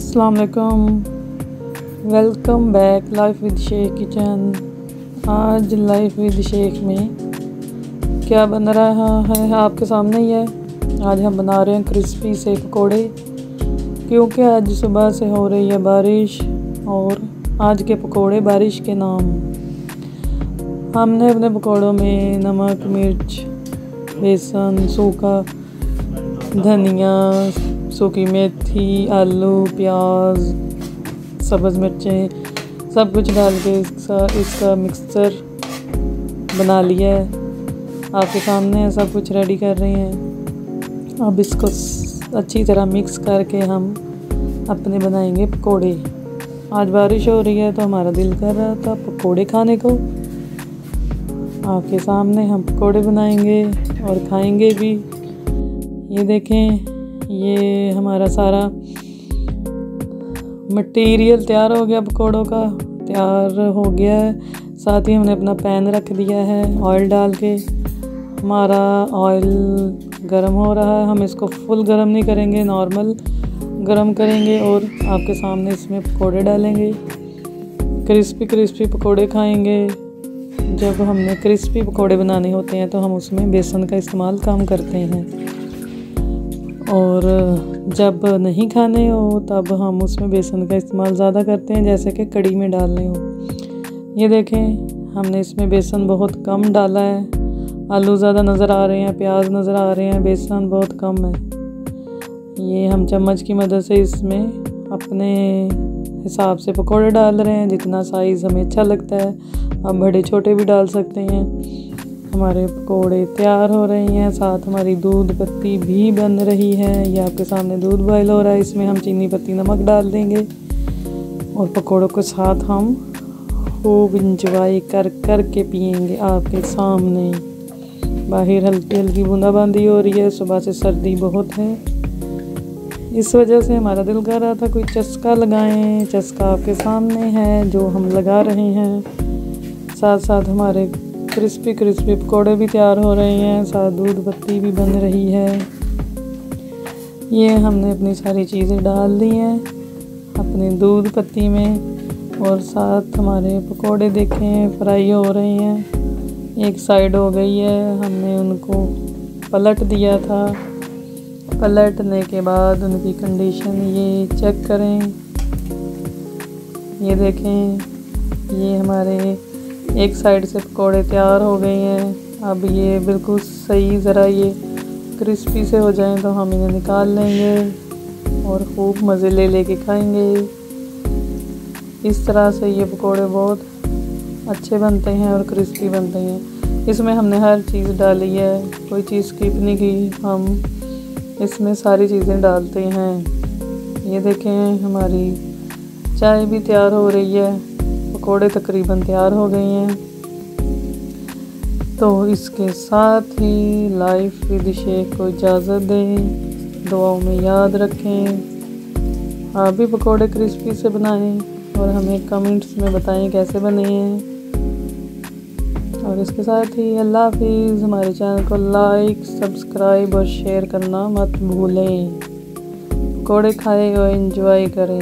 अस्सलाम वालेकुम, welcome back life with Sheikh kitchen. आज लाइफ विद शेख में क्या बन रहा है आपके सामने ही है। आज हम बना रहे हैं क्रिस्पी से पकोड़े, क्योंकि आज सुबह से हो रही है बारिश और आज के पकोड़े बारिश के नाम। हमने अपने पकोड़ों में नमक, मिर्च, बेसन, सूखा धनिया, सूखी मेथी, आलू, प्याज, सब्ज़ मिर्चें सब कुछ डाल के इसका मिक्सचर बना लिया है। आपके सामने सब कुछ रेडी कर रहे हैं। अब इसको अच्छी तरह मिक्स करके हम अपने बनाएंगे पकोड़े। आज बारिश हो रही है तो हमारा दिल कर रहा था पकोड़े खाने को। आपके सामने हम पकोड़े बनाएंगे और खाएंगे भी। ये देखें, ये हमारा सारा मटेरियल तैयार हो गया, पकोड़ों का तैयार हो गया है। साथ ही हमने अपना पैन रख दिया है ऑयल डाल के। हमारा ऑयल गरम हो रहा है। हम इसको फुल गरम नहीं करेंगे, नॉर्मल गरम करेंगे और आपके सामने इसमें पकोड़े डालेंगे। क्रिस्पी क्रिस्पी पकोड़े खाएंगे। जब हमने क्रिस्पी पकोड़े बनाने होते हैं तो हम उसमें बेसन का इस्तेमाल कम करते हैं, और जब नहीं खाने हो तब हम उसमें बेसन का इस्तेमाल ज़्यादा करते हैं, जैसे कि कड़ी में डालने हो। ये देखें, हमने इसमें बेसन बहुत कम डाला है। आलू ज़्यादा नज़र आ रहे हैं, प्याज नज़र आ रहे हैं, बेसन बहुत कम है। ये हम चम्मच की मदद से इसमें अपने हिसाब से पकोड़े डाल रहे हैं, जितना साइज़ हमें अच्छा लगता है। आप बड़े छोटे भी डाल सकते हैं। हमारे पकोड़े तैयार हो रहे हैं। साथ हमारी दूध पत्ती भी बन रही है। ये आपके सामने दूध बॉयल हो रहा है। इसमें हम चीनी पत्ती नमक डाल देंगे और पकोड़ों के साथ हम खूब इंजॉय कर के पिएंगे आपके सामने। बाहर हल्की हल्की बूंदाबांदी हो रही है, सुबह से सर्दी बहुत है। इस वजह से हमारा दिल कर रहा था कोई चस्का लगाएं। चस्का आपके सामने है जो हम लगा रहे हैं। साथ साथ हमारे क्रिस्पी क्रिस्पी पकोड़े भी तैयार हो रहे हैं, साथ दूध पत्ती भी बन रही है। ये हमने अपनी सारी चीज़ें डाल दी हैं अपने दूध पत्ती में, और साथ हमारे पकोड़े देखें फ्राई हो रहे हैं। एक साइड हो गई है, हमने उनको पलट दिया था। पलटने के बाद उनकी कंडीशन ये चेक करें। ये देखें, ये हमारे एक साइड से पकोड़े तैयार हो गए हैं। अब ये बिल्कुल सही ज़रा ये क्रिस्पी से हो जाएं तो हम इन्हें निकाल लेंगे और खूब मज़े ले लेके खाएंगे। इस तरह से ये पकोड़े बहुत अच्छे बनते हैं और क्रिस्पी बनते हैं। इसमें हमने हर चीज़ डाली है, कोई चीज़ स्किप नहीं की। हम इसमें सारी चीज़ें डालते हैं। ये देखें, हमारी चाय भी तैयार हो रही है। पकोड़े तकरीबन तैयार हो गए हैं। तो इसके साथ ही लाइफ विद शेख को इजाज़त दें। दुआओं में याद रखें। आप भी पकोड़े क्रिस्पी से बनाएं और हमें कमेंट्स में बताएं कैसे बने हैं। और इसके साथ ही अल्लाह हाफिज़। हमारे चैनल को लाइक, सब्सक्राइब और शेयर करना मत भूलें। पकोड़े खाएं और एंजॉय करें।